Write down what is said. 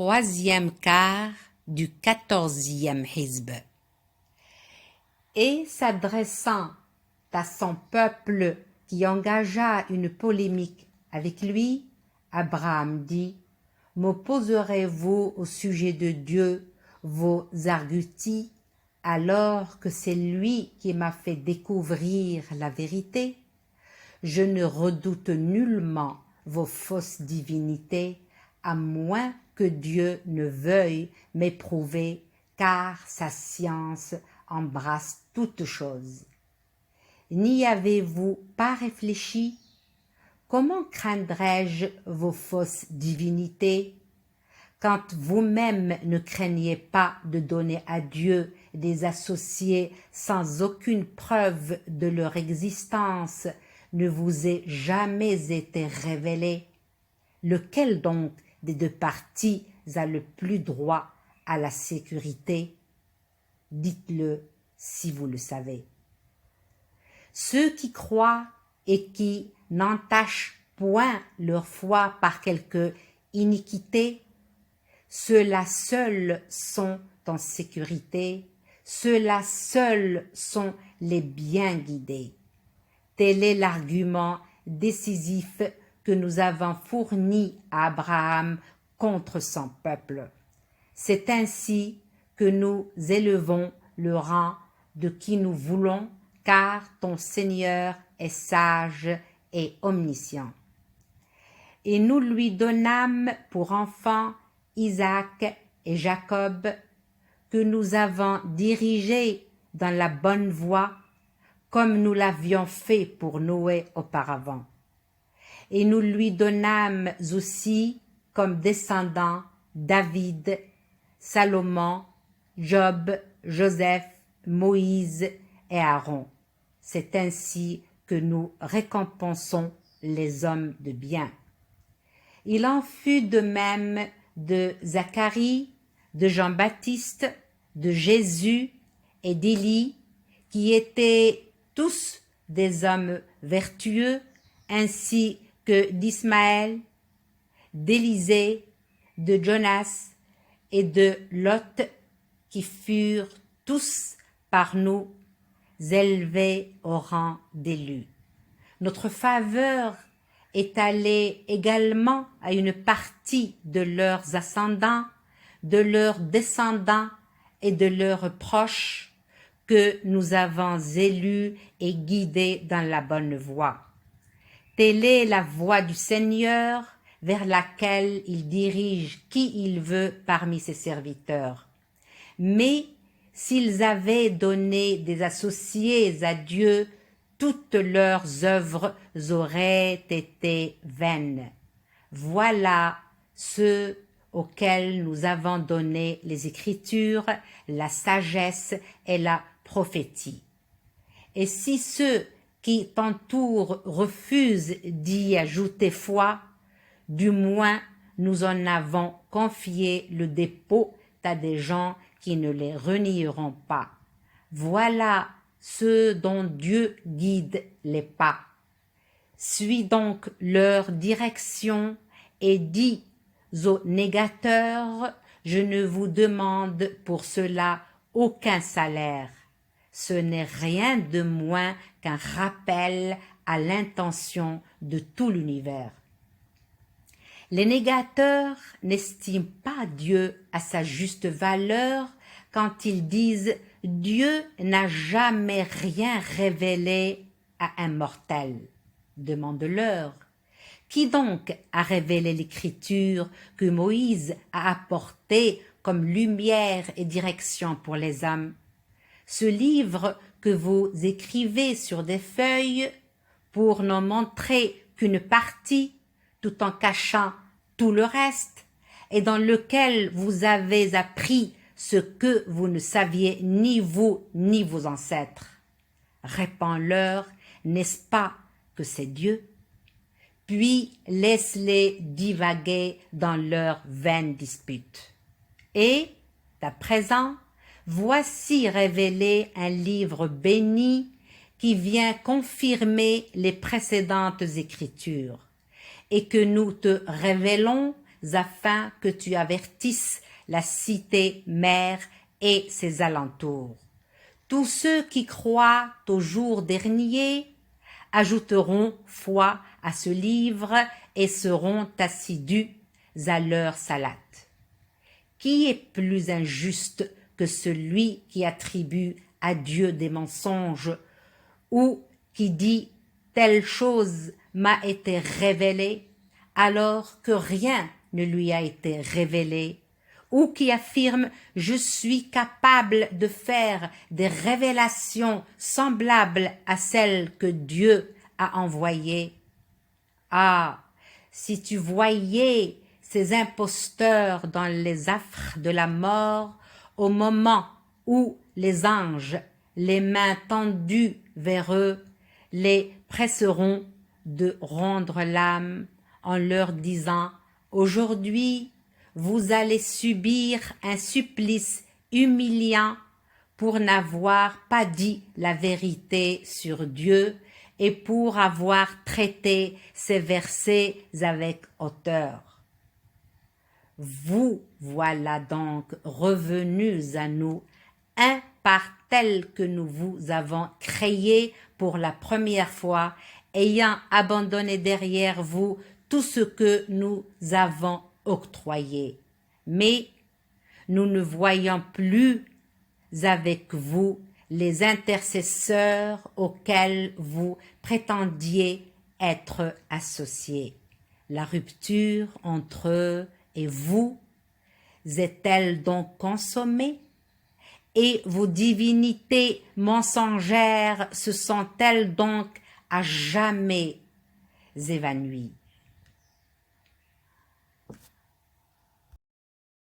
troisième quart du 14e hizb. Et s'adressant à son peuple qui engagea une polémique avec lui, Abraham dit: « M'opposerez-vous au sujet de Dieu vos arguties, alors que c'est lui qui m'a fait découvrir la vérité? Je ne redoute nullement vos fausses divinités, à moins que Dieu ne veuille m'éprouver, car sa science embrasse toutes choses. N'y avez-vous pas réfléchi? Comment craindrais-je vos fausses divinités, quand vous-même ne craignez pas de donner à Dieu des associés sans aucune preuve de leur existence ne vous ait jamais été révélé? Lequel donc des deux parties a le plus droit à la sécurité? Dites-le si vous le savez. Ceux qui croient et qui n'entachent point leur foi par quelque iniquité, ceux-là seuls sont en sécurité, ceux-là seuls sont les bien guidés. Tel est l'argument décisif que nous avons fourni à Abraham contre son peuple. C'est ainsi que nous élevons le rang de qui nous voulons, car ton Seigneur est sage et omniscient. Et nous lui donnâmes pour enfants Isaac et Jacob, que nous avons dirigés dans la bonne voie, comme nous l'avions fait pour Noé auparavant. Et nous lui donnâmes aussi comme descendants David, Salomon, Job, Joseph, Moïse et Aaron. C'est ainsi que nous récompensons les hommes de bien. Il en fut de même de Zacharie, de Jean-Baptiste, de Jésus et d'Élie, qui étaient tous des hommes vertueux, ainsi que d'Ismaël, d'Élisée, de Jonas et de Lot, qui furent tous par nous élevés au rang d'élus. Notre faveur est allée également à une partie de leurs ascendants, de leurs descendants et de leurs proches, que nous avons élus et guidés dans la bonne voie. Telle est la voie du Seigneur, vers laquelle il dirige qui il veut parmi ses serviteurs. Mais s'ils avaient donné des associés à Dieu, toutes leurs œuvres auraient été vaines. Voilà ceux auxquels nous avons donné les Écritures, la sagesse et la prophétie. Et si ceux qui t'entourent refusent d'y ajouter foi, du moins nous en avons confié le dépôt à des gens qui ne les renieront pas. Voilà ceux dont Dieu guide les pas. Suis donc leur direction et dis aux négateurs: je ne vous demande pour cela aucun salaire. Ce n'est rien de moins qu'un rappel à l'intention de tout l'univers. Les négateurs n'estiment pas Dieu à sa juste valeur quand ils disent « Dieu n'a jamais rien révélé à un mortel ». Demande-leur: qui donc a révélé l'écriture que Moïse a apportée comme lumière et direction pour les hommes? Ce livre que vous écrivez sur des feuilles pour n'en montrer qu'une partie, tout en cachant tout le reste, et dans lequel vous avez appris ce que vous ne saviez ni vous ni vos ancêtres. Réponds-leur, n'est-ce pas que c'est Dieu? Puis laisse-les divaguer dans leurs vaines disputes. Et, à présent, voici révélé un livre béni qui vient confirmer les précédentes écritures, et que nous te révélons afin que tu avertisses la cité mère et ses alentours. Tous ceux qui croient au jour dernier ajouteront foi à ce livre et seront assidus à leur salade. Qui est plus injuste que celui qui attribue à Dieu des mensonges ou qui dit « telle chose m'a été révélée » alors que rien ne lui a été révélé, ou qui affirme « je suis capable de faire des révélations semblables à celles que Dieu a envoyées ». Ah, si tu voyais ces imposteurs dans les affres de la mort au moment où les anges, les mains tendues vers eux, les presseront de rendre l'âme en leur disant « Aujourd'hui, vous allez subir un supplice humiliant pour n'avoir pas dit la vérité sur Dieu et pour avoir traité ces versets avec hauteur. Vous voilà donc revenus à nous, un par tel que nous vous avons créé pour la première fois, ayant abandonné derrière vous tout ce que nous avons octroyé. Mais nous ne voyons plus avec vous les intercesseurs auxquels vous prétendiez être associés. La rupture entre eux et vous est-elle donc consommée? Et vos divinités mensongères se sont-elles donc à jamais évanouies?